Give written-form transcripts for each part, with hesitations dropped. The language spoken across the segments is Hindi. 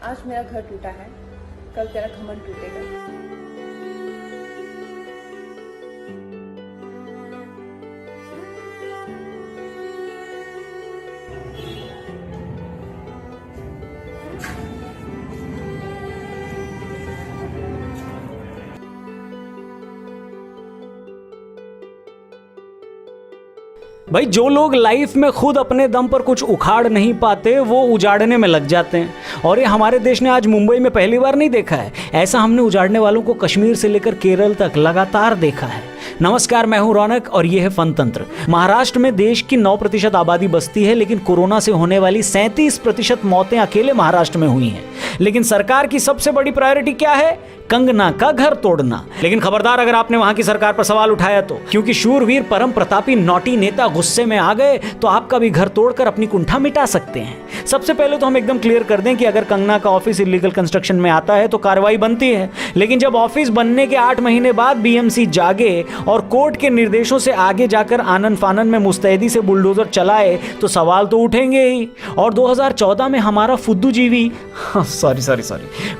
आज मेरा घर टूटा है, कल तेरा घमंड टूटेगा। भाई जो लोग लाइफ में खुद अपने दम पर कुछ उखाड़ नहीं पाते वो उजाड़ने में लग जाते हैं। और ये हमारे देश ने आज मुंबई में पहली बार नहीं देखा है, ऐसा हमने उजाड़ने वालों को कश्मीर से लेकर केरल तक लगातार देखा है। नमस्कार, मैं हूं रौनक और ये है फन तंत्र। महाराष्ट्र में देश की 9% आबादी बसती है, लेकिन कोरोना से होने वाली 37% मौतें अकेले महाराष्ट्र में हुई हैं। लेकिन सरकार की सबसे बड़ी प्रायोरिटी क्या है? कंगना का घर तोड़ना। लेकिन खबरदार अगर आपने वहां की सरकार पर सवाल उठाया तो, क्योंकि शूरवीर परम प्रतापी नौटी नेता गुस्से में आ गए तो आपका भी घर तोड़कर अपनी कुंठा मिटा सकते हैं। सबसे पहले तो हम एकदम क्लियर कर दें कि अगर कंगना का ऑफिस इलीगल कंस्ट्रक्शन में आता है तो कार्रवाई बनती है, लेकिन जब ऑफिस बनने के 8 महीने बाद बीएमसी जागे और कोर्ट के निर्देशों से आगे जाकर आनन फानन में मुस्तैदी से बुलडोजर चलाए तो सवाल तो उठेंगे ही। और 2014 में हमारा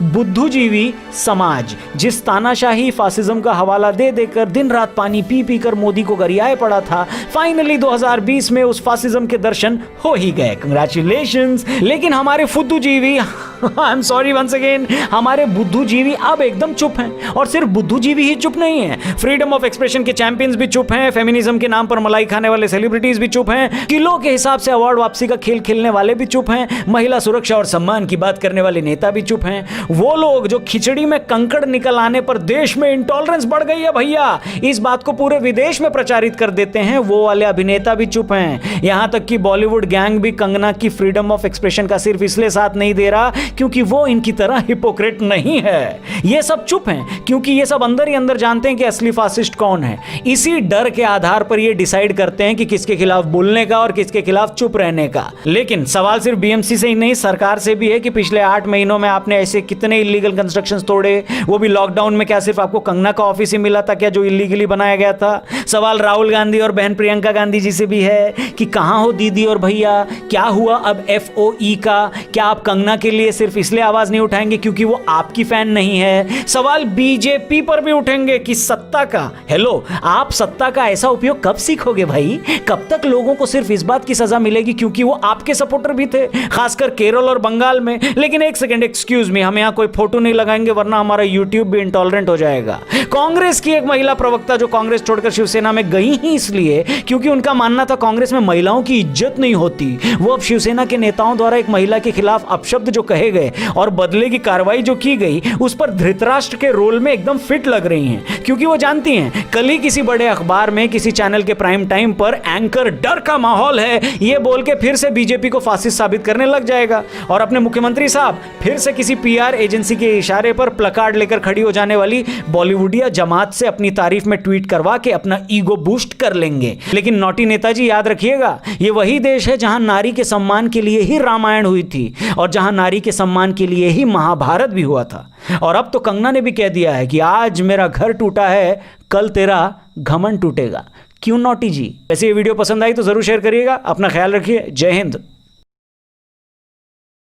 बुद्धूजीवी समाज जिस तानाशाही फासिज्म का हवाला दे देकर दिन रात पानी पी पी कर मोदी को गरियाए पड़ा था, फाइनली 2020 में उस फासिज्म के दर्शन हो ही गए। कंग्रेचुलेशंस। लेकिन हमारे फुद्दूजीवी I am sorry once again, हमारे बुद्धूजीवी अब एकदम चुप हैं। और सिर्फ बुद्धूजीवी ही चुप नहीं है, फ्रीडम ऑफ एक्सप्रेशन के चैंपियंस भी चुप हैं, फेमिनिज्म के नाम पर मलाई खाने वाले सेलिब्रिटीज भी चुप हैं, किलो के हिसाब से अवार्ड वापसी का खेल खेलने वाले भी चुप हैं, महिला सुरक्षा और सम्मान की बात करने वाले नेता भी चुप हैं। वो लोग जो खिचड़ी में कंकड़ निकल आने पर देश में इंटॉलरेंस बढ़ गई है भैया, इस बात को पूरे विदेश में प्रचारित कर देते हैं, वो वाले अभिनेता भी चुप हैं। यहां तक कि बॉलीवुड गैंग भी कंगना की फ्रीडम ऑफ एक्सप्रेशन का सिर्फ इसलिए साथ नहीं दे रहा क्योंकि वो इनकी तरह हिपोक्रेट नहीं है। ये सब चुप हैं क्योंकि ये सब अंदर ही अंदर जानते हैं कि असली फासिस्ट कौन है। इसी डर के आधार पर ये डिसाइड करते हैं कि किसके खिलाफ बोलने का और किसके खिलाफ चुप रहने का। लेकिन सवाल सिर्फ बीएमसी से ही नहीं, सरकार से भी है कि पिछले 8 महीनों में आपने ऐसे कितने इलीगल कंस्ट्रक्शंस तोड़े, वो भी लॉकडाउन में। क्या सिर्फ आपको कंगना का ऑफिस ही मिला था क्या जो इलीगली बनाया गया था? सवाल राहुल गांधी और बहन प्रियंका गांधी जी से भी है कि कहां हो दीदी और भैया, क्या हुआ अब FOE का? क्या आप कंगना के लिए सिर्फ इसलिए आवाज नहीं उठाएंगे क्योंकि वो आपकी फैन नहीं है? सवाल बीजेपी पर भी उठेंगे कि सत्ता का, हेलो, आप सत्ता का ऐसा उपयोग कब सीखोगे भाई? कब तक लोगों को सिर्फ इस बात की सजा मिलेगी क्योंकि वो आपके सपोर्टर भी थे, खासकर केरल और बंगाल में? लेकिन एक सेकंड, एक्सक्यूज मी, हम यहां कोई फोटो नहीं लगाएंगे वरना हमारा यूट्यूब भी इंटॉलरेंट हो जाएगा। कांग्रेस की एक महिला प्रवक्ता जो कांग्रेस छोड़कर शिवसेना में गई ही इसलिए क्योंकि उनका मानना था कांग्रेस में महिलाओं की इज्जत नहीं होती, वो अब शिवसेना के नेताओं द्वारा एक महिला के खिलाफ अपशब्द जो कहे गए और बदले की कार्रवाई जो की गई उस पर धृतराष्ट्र के रोल में एकदम फिट लग रही हैं, क्योंकि वो जानती हैं कल ही किसी बड़े अखबार में किसी चैनल के प्राइम टाइम पर एंकर डर का माहौल है ये बोल के फिर से बीजेपी को फासिस्ट साबित करने लग जाएगा और अपने मुख्यमंत्री साहब फिर से किसी PR एजेंसी के इशारे पर प्लकार्ड लेकर खड़ी हो जाने वाली बॉलीवुडिया जमात से अपनी तारीफ में ट्वीट करवा के अपना ईगो बूस्ट कर लेंगे। लेकिन नौटी नेताजी याद रखिएगा, ये वही देश है जहां नारी के सम्मान के लिए ही रामायण हुई थी और जहां नारी के सम्मान के लिए ही महाभारत भी हुआ था। और अब तो कंगना ने भी कह दिया है कि आज मेरा घर टूटा है, कल तेरा घमंड टूटेगा। क्यों नौटी जी? वैसे ये वीडियो पसंद आई तो जरूर शेयर करिएगा। अपना ख्याल रखिए। जय हिंद।